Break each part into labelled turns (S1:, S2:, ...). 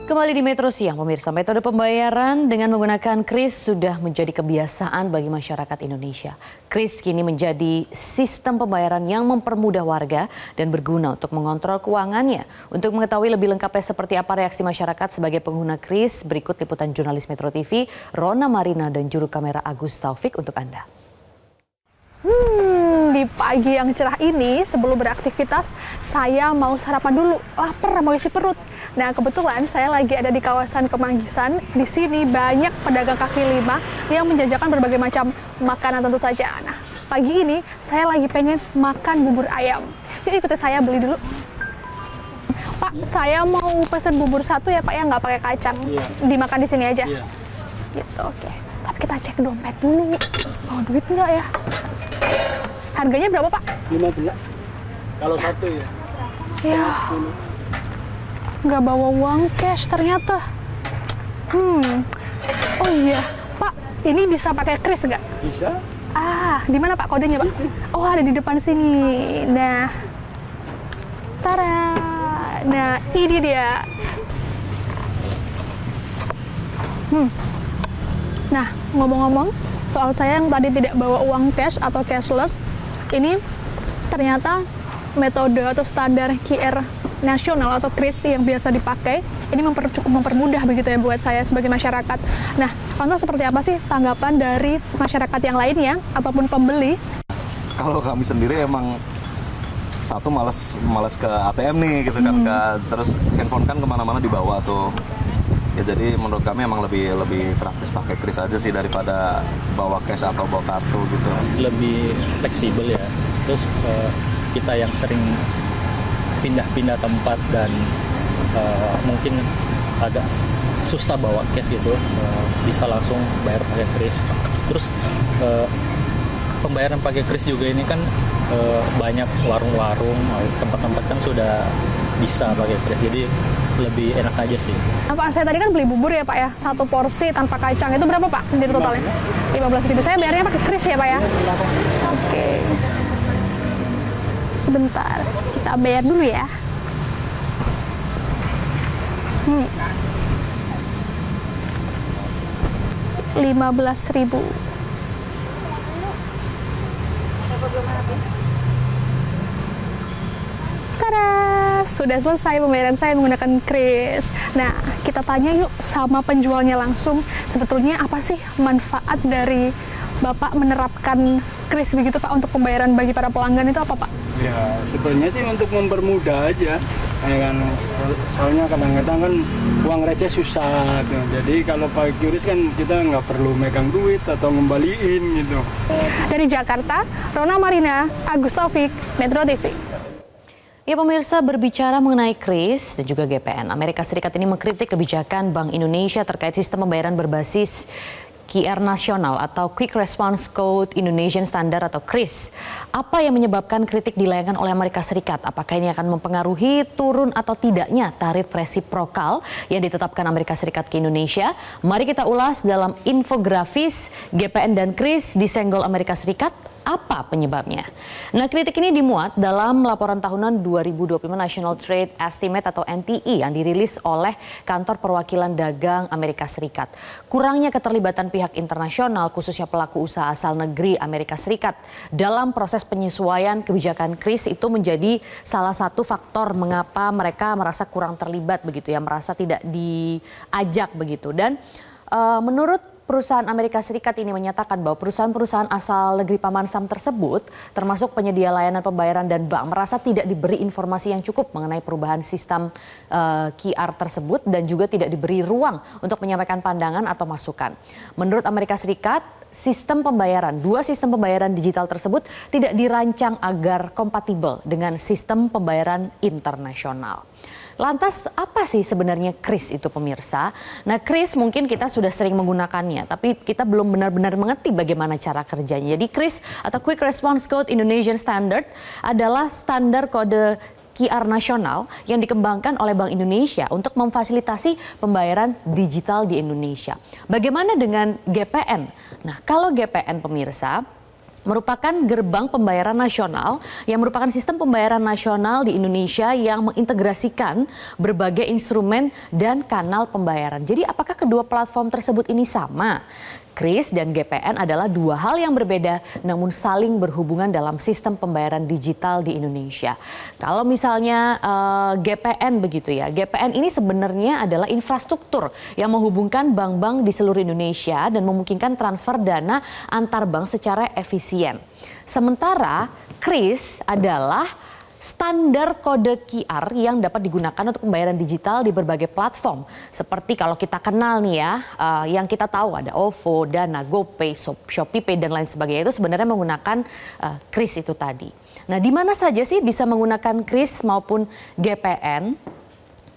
S1: Kembali di Metro Siang, pemirsa. Metode pembayaran dengan menggunakan kris sudah menjadi kebiasaan bagi masyarakat Indonesia. Kris kini menjadi sistem pembayaran yang mempermudah warga dan berguna untuk mengontrol keuangannya. Untuk mengetahui lebih lengkapnya seperti apa reaksi masyarakat sebagai pengguna kris, berikut liputan jurnalis Metro TV, Rona Marina dan juru kamera Agus Taufik untuk Anda.
S2: Di pagi yang cerah ini, sebelum beraktivitas, saya mau sarapan dulu. Lapar, mau isi perut. Nah, kebetulan saya lagi ada di kawasan Kemanggisan. Di sini banyak pedagang kaki lima yang menjajakan berbagai macam makanan tentu saja. Nah, pagi ini saya lagi pengen makan bubur ayam. Yuk ikuti saya beli dulu. Pak, saya mau pesen bubur satu ya Pak ya, nggak pakai kacang. Iya. Dimakan di sini aja. Iya. Gitu, oke. Tapi kita cek dompet dulu. Oh, duit nggak ya? Harganya berapa Pak?
S3: 15. Kalau satu ya?
S2: Ya, nggak bawa uang cash ternyata. Oh iya, Pak, ini bisa pakai kris nggak?
S3: Bisa.
S2: Di mana Pak kodenya Pak? Oh, ada di depan sini. Nah, tara. Nah, ini dia. Nah, ngomong-ngomong, soal saya yang tadi tidak bawa uang cash atau cashless, ini ternyata metode atau standar QR nasional atau kris yang biasa dipakai ini cukup mempermudah begitu ya buat saya sebagai masyarakat. Nah, lantas seperti apa sih tanggapan dari masyarakat yang lainnya ataupun pembeli?
S4: Kalau kami sendiri emang satu males ke ATM nih gitu kan, terus handphone kan kemana-mana dibawa tuh. Ya, jadi menurut kami emang lebih praktis pakai kris aja sih daripada bawa cash atau bawa kartu gitu.
S3: Lebih fleksibel ya. Terus kita yang sering pindah-pindah tempat dan mungkin agak susah bawa cash gitu, bisa langsung bayar pakai kris. Terus pembayaran pakai kris juga ini kan banyak warung-warung, tempat-tempat kan sudah bisa pakai kris, jadi lebih enak aja sih.
S2: Nah, Pak, saya tadi kan beli bubur ya Pak ya, satu porsi tanpa kacang, itu berapa Pak jadi totalnya? 15.000. Saya bayarnya pakai kris ya Pak ya? Oke. Sebentar, kita bayar dulu ya. 15.000. Sudah selesai pembayaran saya menggunakan kris. Nah, kita tanya yuk sama penjualnya langsung, sebetulnya apa sih manfaat dari Bapak menerapkan kris begitu Pak untuk pembayaran bagi para pelanggan itu apa Pak?
S3: Ya, sebenarnya sih untuk mempermudah aja. Kan, soalnya kadang-kadang kan uang receh susah tuh. Jadi kalau pakai kris kan kita nggak perlu megang duit atau ngembaliin gitu.
S2: Dari Jakarta, Rona Marina, Agus Taufik, Metro TV.
S1: Ya pemirsa, berbicara mengenai kris dan juga GPN, Amerika Serikat ini mengkritik kebijakan Bank Indonesia terkait sistem pembayaran berbasis QR nasional atau Quick Response Code Indonesian Standard atau KRIS. Apa yang menyebabkan kritik dilayangkan oleh Amerika Serikat? Apakah ini akan mempengaruhi turun atau tidaknya tarif resiprokal yang ditetapkan Amerika Serikat ke Indonesia? Mari kita ulas dalam infografis GPN dan KRIS disenggol Amerika Serikat. Apa penyebabnya? Nah, kritik ini dimuat dalam laporan tahunan 2025 National Trade Estimate atau NTE yang dirilis oleh Kantor Perwakilan Dagang Amerika Serikat. Kurangnya keterlibatan pihak internasional, khususnya pelaku usaha asal negeri Amerika Serikat, dalam proses penyesuaian kebijakan KRIS itu menjadi salah satu faktor mengapa mereka merasa kurang terlibat begitu ya, merasa tidak diajak begitu. Dan menurut perusahaan Amerika Serikat ini menyatakan bahwa perusahaan-perusahaan asal negeri Paman Sam tersebut, termasuk penyedia layanan pembayaran dan bank, merasa tidak diberi informasi yang cukup mengenai perubahan sistem QR tersebut dan juga tidak diberi ruang untuk menyampaikan pandangan atau masukan. Menurut Amerika Serikat, dua sistem pembayaran digital tersebut tidak dirancang agar kompatibel dengan sistem pembayaran internasional. Lantas apa sih sebenarnya KRIS itu pemirsa? Nah, KRIS mungkin kita sudah sering menggunakannya, tapi kita belum benar-benar mengerti bagaimana cara kerjanya. Jadi KRIS atau Quick Response Code Indonesian Standard adalah standar kode QR nasional yang dikembangkan oleh Bank Indonesia untuk memfasilitasi pembayaran digital di Indonesia. Bagaimana dengan GPN? Nah, kalau GPN pemirsa, merupakan gerbang pembayaran nasional yang merupakan sistem pembayaran nasional di Indonesia yang mengintegrasikan berbagai instrumen dan kanal pembayaran. Jadi apakah kedua platform tersebut ini sama? KRIS dan GPN adalah dua hal yang berbeda namun saling berhubungan dalam sistem pembayaran digital di Indonesia. Kalau misalnya GPN begitu ya, GPN ini sebenarnya adalah infrastruktur yang menghubungkan bank-bank di seluruh Indonesia dan memungkinkan transfer dana antar bank secara efisien. Sementara KRIS adalah standar kode QR yang dapat digunakan untuk pembayaran digital di berbagai platform. Seperti kalau kita kenal nih ya, yang kita tahu ada OVO, Dana, GoPay, ShopeePay dan lain sebagainya itu sebenarnya menggunakan KRIS itu tadi. Nah, di mana saja sih bisa menggunakan KRIS maupun GPN?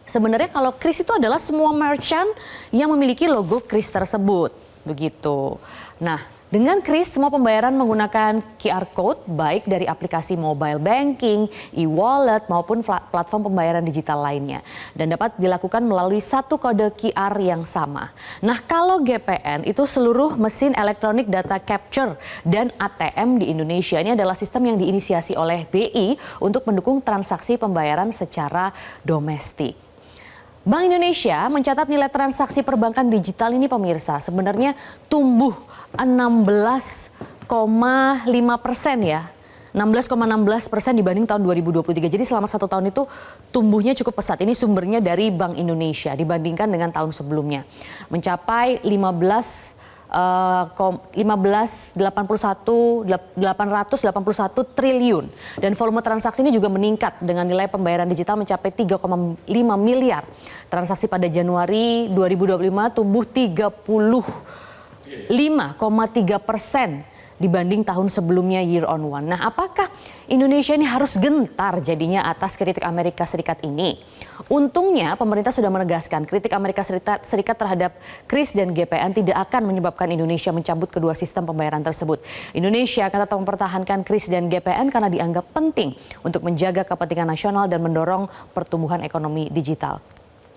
S1: Sebenarnya kalau KRIS itu adalah semua merchant yang memiliki logo KRIS tersebut, begitu. Nah, dengan KRIS, semua pembayaran menggunakan QR Code, baik dari aplikasi mobile banking, e-wallet, maupun platform pembayaran digital lainnya. Dan dapat dilakukan melalui satu kode QR yang sama. Nah, kalau GPN itu seluruh mesin elektronik data capture dan ATM di Indonesia. Ini adalah sistem yang diinisiasi oleh BI untuk mendukung transaksi pembayaran secara domestik. Bank Indonesia mencatat nilai transaksi perbankan digital ini pemirsa sebenarnya tumbuh 16,5% ya. 16,16% dibanding tahun 2023. Jadi selama 1 tahun itu tumbuhnya cukup pesat. Ini sumbernya dari Bank Indonesia dibandingkan dengan tahun sebelumnya. Mencapai 881 triliun dan volume transaksi ini juga meningkat dengan nilai pembayaran digital mencapai 3,5 miliar. Transaksi pada Januari 2025 tumbuh 5,3% dibanding tahun sebelumnya year on one. Nah, apakah Indonesia ini harus gentar jadinya atas kritik Amerika Serikat ini? Untungnya pemerintah sudah menegaskan kritik Amerika Serikat terhadap KRIS dan GPN tidak akan menyebabkan Indonesia mencabut kedua sistem pembayaran tersebut. Indonesia akan tetap mempertahankan KRIS dan GPN karena dianggap penting untuk menjaga kepentingan nasional dan mendorong pertumbuhan ekonomi digital.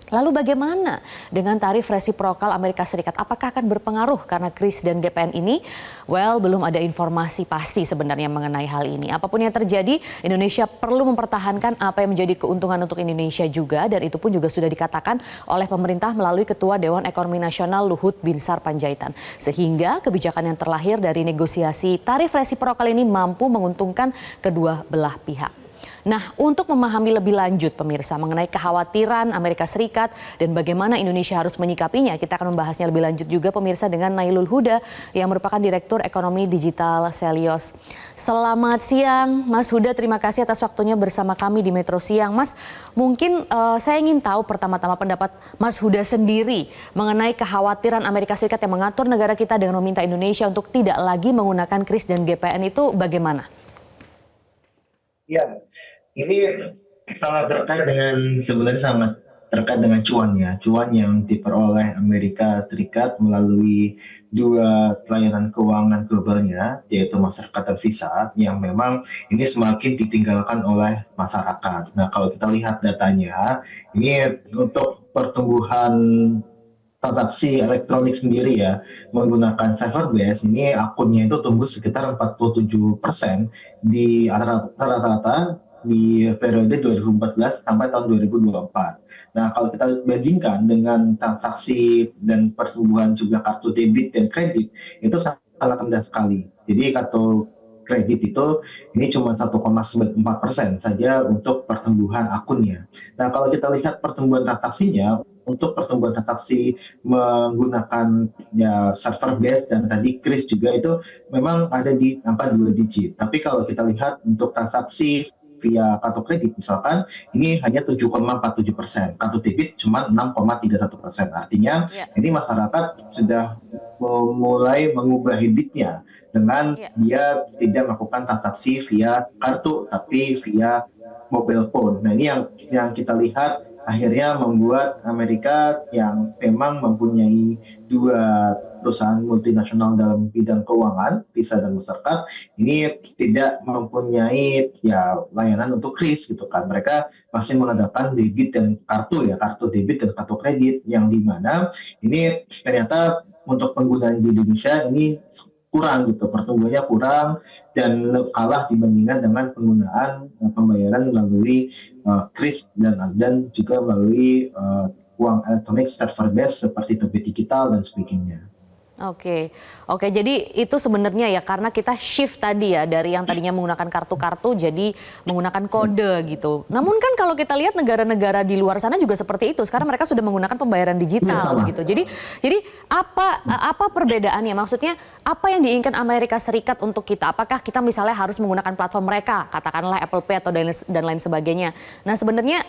S1: Lalu bagaimana dengan tarif resiprokal Amerika Serikat? Apakah akan berpengaruh karena KRIS dan GPN ini? Well, belum ada informasi pasti sebenarnya mengenai hal ini. Apapun yang terjadi, Indonesia perlu mempertahankan apa yang menjadi keuntungan untuk Indonesia juga. Dan itu pun juga sudah dikatakan oleh pemerintah melalui Ketua Dewan Ekonomi Nasional Luhut Binsar Panjaitan. Sehingga kebijakan yang terlahir dari negosiasi tarif resiprokal ini mampu menguntungkan kedua belah pihak. Nah, untuk memahami lebih lanjut pemirsa mengenai kekhawatiran Amerika Serikat dan bagaimana Indonesia harus menyikapinya, kita akan membahasnya lebih lanjut juga pemirsa dengan Nailul Huda yang merupakan Direktur Ekonomi Digital Selyos. Selamat siang Mas Huda, terima kasih atas waktunya bersama kami di Metro Siang. Mas, mungkin saya ingin tahu pertama-tama pendapat Mas Huda sendiri mengenai kekhawatiran Amerika Serikat yang mengatur negara kita dengan meminta Indonesia untuk tidak lagi menggunakan KRIS dan GPN itu bagaimana?
S5: Ya, ini sangat terkait dengan sebenarnya sangat terkait dengan cuan yang diperoleh Amerika Serikat melalui dua layanan keuangan globalnya, yaitu Mastercard dan Visa, yang memang ini semakin ditinggalkan oleh masyarakat. Nah, kalau kita lihat datanya, ini untuk pertumbuhan transaksi elektronik sendiri ya, menggunakan server base, ini akunnya itu tumbuh sekitar 47% di rata-rata di periode 2014 sampai tahun 2024. Nah, kalau kita bandingkan dengan transaksi dan pertumbuhan juga kartu debit dan kredit, itu sangat rendah sekali. Jadi kartu kredit itu ini cuma 1,94% saja untuk pertumbuhan akunnya. Nah, kalau kita lihat pertumbuhan transaksinya, untuk pertumbuhan transaksi menggunakan ya server base dan tadi KRIS juga itu memang ada di angka 2 digit. Tapi kalau kita lihat untuk transaksi via kartu kredit misalkan ini hanya 7,47%, kartu debit cuma 6,31%. Artinya ini masyarakat sudah mulai mengubah habitnya dengan dia tidak melakukan transaksi via kartu tapi via mobile phone. Nah, ini yang kita lihat akhirnya membuat Amerika yang memang mempunyai dua perusahaan multinasional dalam bidang keuangan, Visa dan Mastercard, ini tidak mempunyai ya layanan untuk KRIS gitu kan. Mereka masih mengadakan debit dan kartu debit dan kartu kredit yang di mana ini ternyata untuk penggunaan di Indonesia ini kurang gitu, pertumbuhannya kurang dan kalah dibandingkan dengan penggunaan pembayaran melalui kris dan juga melalui uang elektronik server based seperti dompet digital dan sebagainya.
S1: Oke, oke. Jadi itu sebenarnya ya karena kita shift tadi ya dari yang tadinya menggunakan kartu-kartu jadi menggunakan kode gitu. Namun kan kalau kita lihat negara-negara di luar sana juga seperti itu. Sekarang mereka sudah menggunakan pembayaran digital gitu. Jadi apa perbedaannya? Maksudnya apa yang diinginkan Amerika Serikat untuk kita? Apakah kita misalnya harus menggunakan platform mereka, katakanlah Apple Pay atau dan lain sebagainya? Nah sebenarnya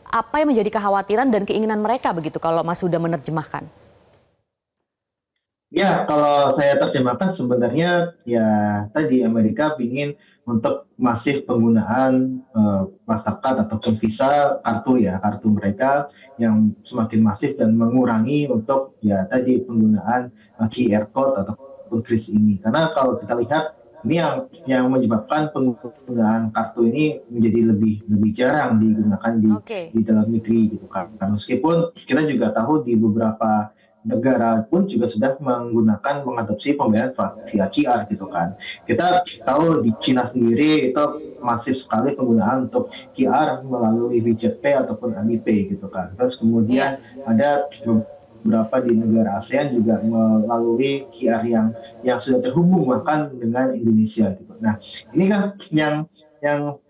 S1: apa yang menjadi kekhawatiran dan keinginan mereka begitu kalau Mas Huda menerjemahkan?
S5: Ya, kalau saya terjemahkan sebenarnya ya tadi Amerika ingin untuk masif penggunaan Mastercard ataupun Visa kartu mereka yang semakin masif dan mengurangi untuk ya tadi penggunaan QR code ataupun kris ini. Karena kalau kita lihat ini yang menyebabkan penggunaan kartu ini menjadi lebih jarang digunakan di dalam negeri gitu kan. Meskipun kita juga tahu di beberapa negara pun juga sudah mengadopsi pembayaran via QR gitu kan. Kita tahu di Cina sendiri itu masif sekali penggunaan untuk QR melalui WeChat Pay ataupun Alipay gitu kan. Terus kemudian ada beberapa di negara ASEAN juga melalui QR yang sudah terhubung bahkan dengan Indonesia gitu. Nah, ini kan yang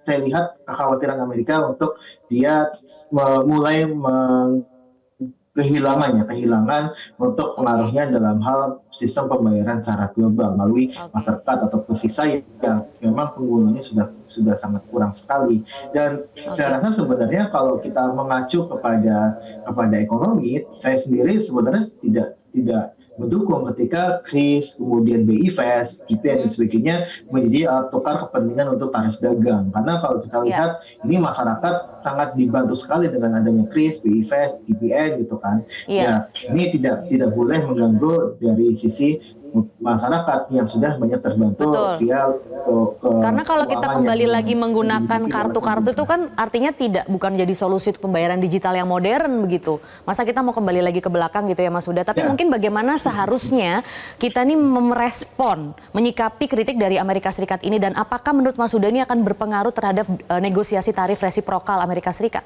S5: saya lihat kekhawatiran Amerika untuk dia mulai kehilangan untuk pengaruhnya dalam hal sistem pembayaran secara global melalui Mastercard ataupun Visa yang memang penggunanya sudah sangat kurang sekali. Dan saya rasa sebenarnya kalau kita mengacu kepada ekonomi, saya sendiri sebenarnya tidak mendukung ketika kris, kemudian BI Fast, GPN dan sebagainya menjadi alat tukar kepentingan untuk tarif dagang. Karena kalau kita lihat ini masyarakat sangat dibantu sekali dengan adanya kris, BI Fast, GPN gitu kan. Ya, ini tidak boleh mengganggu dari sisi masyarakat yang sudah banyak terbantu via
S1: karena kalau kita kembali lagi menggunakan kartu-kartu itu kan artinya bukan jadi solusi pembayaran digital yang modern begitu. Masa kita mau kembali lagi ke belakang gitu ya Mas Huda. Tapi mungkin bagaimana seharusnya kita nih merespon, menyikapi kritik dari Amerika Serikat ini dan apakah menurut Mas Huda ini akan berpengaruh terhadap negosiasi tarif resiprokal Amerika Serikat?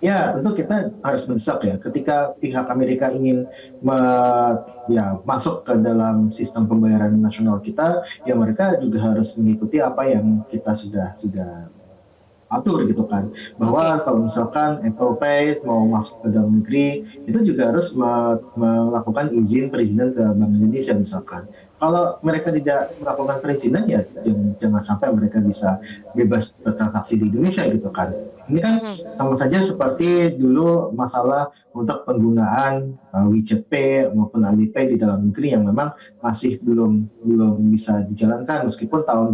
S5: Ya, tentu kita harus mendesak ya. Ketika pihak Amerika ingin masuk ke dalam sistem pembayaran nasional kita, ya mereka juga harus mengikuti apa yang kita sudah atur gitu kan. Bahwa kalau misalkan Apple Pay mau masuk ke dalam negeri, itu juga harus melakukan perizinan ke Bank Indonesia misalkan. Kalau mereka tidak melakukan perizinan ya jangan sampai mereka bisa bebas bertransaksi di Indonesia gitu kan. Ini kan sama saja seperti dulu masalah untuk penggunaan WeChat Pay maupun Alipay di dalam negeri yang memang masih belum bisa dijalankan meskipun tahun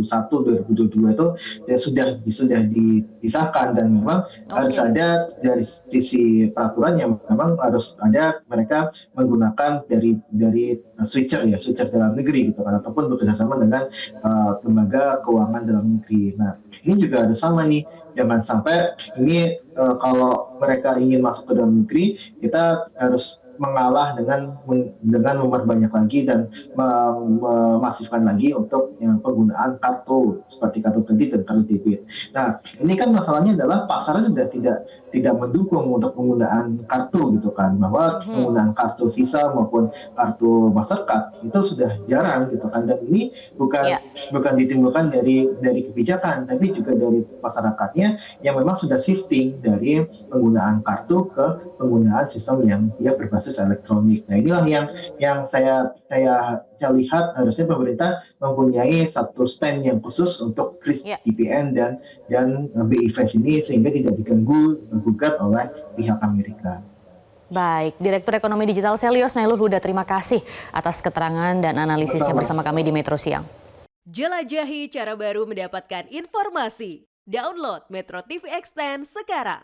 S5: 2001-2022 itu ya sudah dipisahkan dan memang harus ada dari sisi peraturan yang memang harus ada mereka menggunakan dari switcher dalam negeri gitu kan ataupun bekerjasama dengan lembaga keuangan dalam negeri. Nah ini juga ada sama nih. Jangan sampai ini kalau mereka ingin masuk ke dalam negeri, kita harus mengalah dengan memperbanyak lagi dan memasifkan lagi untuk yang penggunaan kartu seperti kartu kredit dan kartu debit. Nah, ini kan masalahnya adalah pasarnya sudah tidak mendukung untuk penggunaan kartu gitu kan, bahwa penggunaan kartu Visa maupun kartu Mastercard itu sudah jarang gitu kan, dan ini bukan ditimbulkan dari kebijakan, tapi juga dari masyarakatnya yang memang sudah shifting dari penggunaan kartu ke penggunaan sistem yang dia berbasis elektronik. Nah inilah yang saya lihat harusnya pemerintah mempunyai satu stand yang khusus untuk kris GPN dan BI Fast ini sehingga tidak diganggu gugat oleh pihak Amerika.
S1: Baik, Direktur Ekonomi Digital Selyos Nailul Huda, terima kasih atas keterangan dan analisisnya bersama kami di Metro Siang.
S6: Jelajahi cara baru mendapatkan informasi. Download Metro TV Extend sekarang.